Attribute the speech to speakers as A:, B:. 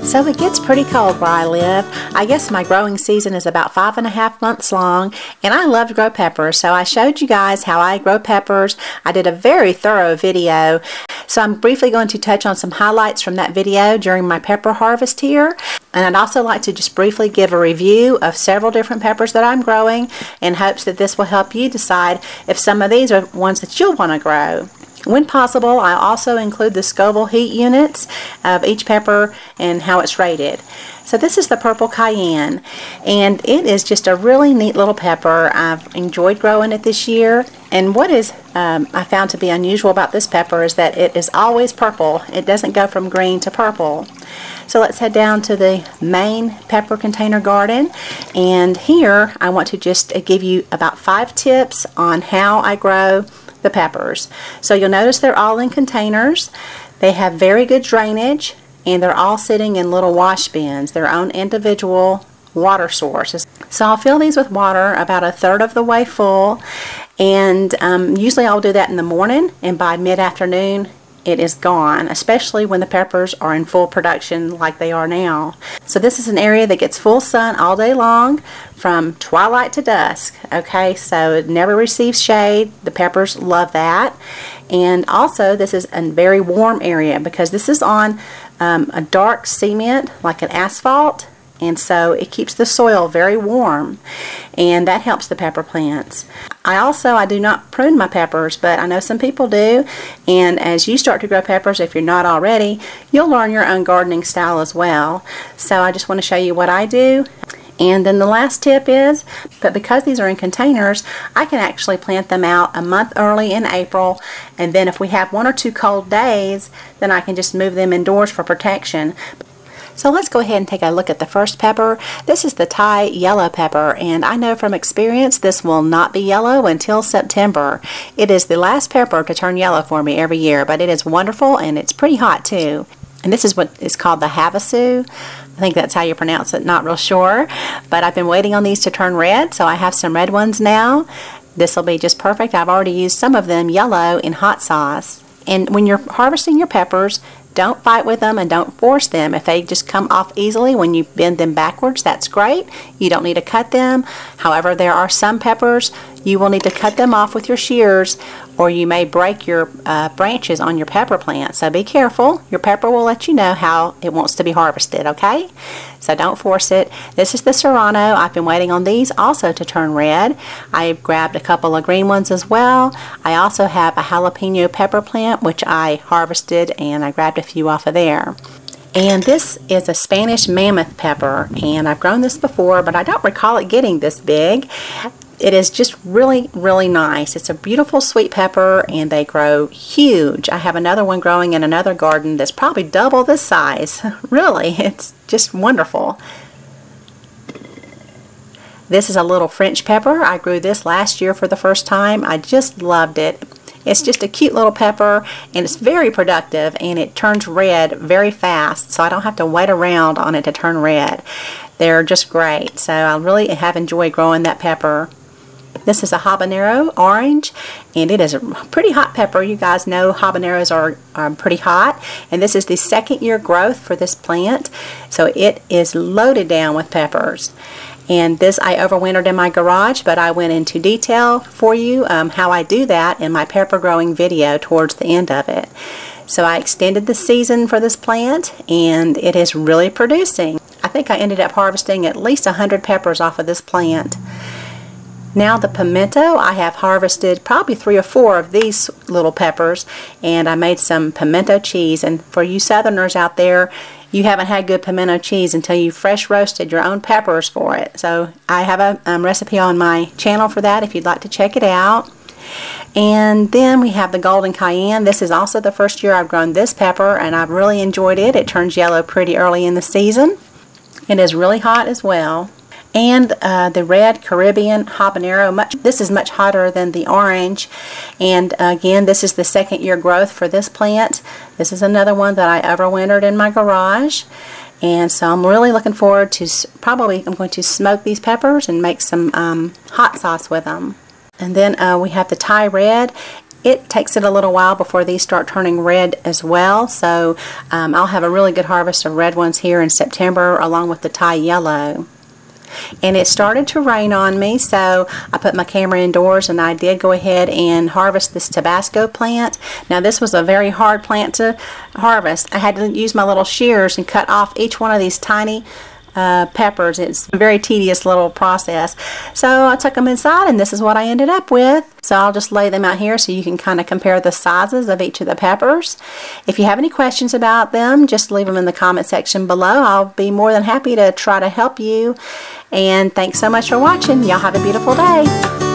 A: So it gets pretty cold where I live. I guess my growing season is about 5.5 months long, and I love to grow peppers. So I showed you guys how I grow peppers. I did a very thorough video. So I'm briefly going to touch on some highlights from that video during my pepper harvest here. And I'd also like to just briefly give a review of several different peppers that I'm growing in hopes that this will help you decide if some of these are ones that you'll want to grow. When possible, I also include the Scoville heat units of each pepper and how it's rated. So this is the Purple Cayenne, and it is just a really neat little pepper. I've enjoyed growing it this year, and what is I found to be unusual about this pepper is that it is always purple. It doesn't go from green to purple. So let's head down to the main pepper container garden, and here I want to just give you about 5 tips on how I grow the peppers. So you'll notice they're all in containers. They have very good drainage, and they're all sitting in little wash bins, their own individual water sources. So I'll fill these with water about 1/3 of the way full, and usually I'll do that in the morning, and by mid-afternoon it is gone, especially when the peppers are in full production like they are now. So this is an area that gets full sun all day long from twilight to dusk. Okay, so it never receives shade. The peppers love that. And also this is a very warm area because this is on a dark cement like an asphalt, and so it keeps the soil very warm, and that helps the pepper plants. I do not prune my peppers, but I know some people do, and as you start to grow peppers, if you're not already, you'll learn your own gardening style as well. So I just want to show you what I do. And then the last tip is, but because these are in containers, I can actually plant them out a month early in April, and then if we have 1 or 2 cold days, then I can just move them indoors for protection. So let's go ahead and take a look at the first pepper. This is the Thai yellow pepper, and I know from experience this will not be yellow until September. It is the last pepper to turn yellow for me every year, but it is wonderful and it's pretty hot too. And this is what is called the Haba. I think that's how you pronounce it, not real sure. But I've been waiting on these to turn red, so I have some red ones now. This will be just perfect. I've already used some of them yellow in hot sauce. And when you're harvesting your peppers, don't fight with them and don't force them. If they just come off easily when you bend them backwards, that's great. You don't need to cut them. However, there are some peppers you will need to cut them off with your shears, or you may break your branches on your pepper plant. So be careful. Your pepper will let you know how it wants to be harvested, okay? So don't force it. This is the Serrano. I've been waiting on these also to turn red. I grabbed a couple of green ones as well. I also have a jalapeno pepper plant, which I harvested, and I grabbed a few off of there. And this is a Spanish Mammoth pepper, and I've grown this before, but I don't recall it getting this big. It is just really, really nice. It's a beautiful sweet pepper, and they grow huge. I have another one growing in another garden that's probably double this size. Really, it's just wonderful. This is a little French pepper. I grew this last year for the first time. I just loved it. It's just a cute little pepper, and it's very productive, and it turns red very fast, so I don't have to wait around on it to turn red. They're just great, so I really have enjoyed growing that pepper. This is a habanero orange, and it is a pretty hot pepper. You guys know habaneros are pretty hot, and this is the 2nd year growth for this plant, so it is loaded down with peppers. And this I overwintered in my garage, but I went into detail for you how I do that in my pepper growing video towards the end of it. So I extended the season for this plant, and it is really producing. I think I ended up harvesting at least 100 peppers off of this plant. Now the pimento, I have harvested probably 3 or 4 of these little peppers, and I made some pimento cheese. And for you Southerners out there, you haven't had good pimento cheese until you fresh roasted your own peppers for it. So I have a recipe on my channel for that if you'd like to check it out. And then we have the golden cayenne. This is also the first year I've grown this pepper, and I've really enjoyed it. It turns yellow pretty early in the season. It is really hot as well. And the red Caribbean Habanero, this is much hotter than the orange. And again, this is the 2nd year growth for this plant. This is another one that I overwintered in my garage. And so I'm really looking forward to, I'm going to smoke these peppers and make some hot sauce with them. And then we have the Thai red. it takes it a little while before these start turning red as well. So I'll have a really good harvest of red ones here in September along with the Thai yellow. And it started to rain on me, so I put my camera indoors and I did go ahead and harvest this Tabasco plant. Now this was a very hard plant to harvest. I had to use my little shears and cut off each one of these tiny peppers. It's a very tedious little process. So I took them inside and this is what I ended up with. So I'll just lay them out here so you can kind of compare the sizes of each of the peppers. If you have any questions about them, just leave them in the comment section below. I'll be more than happy to try to help you. And thanks so much for watching. Y'all have a beautiful day.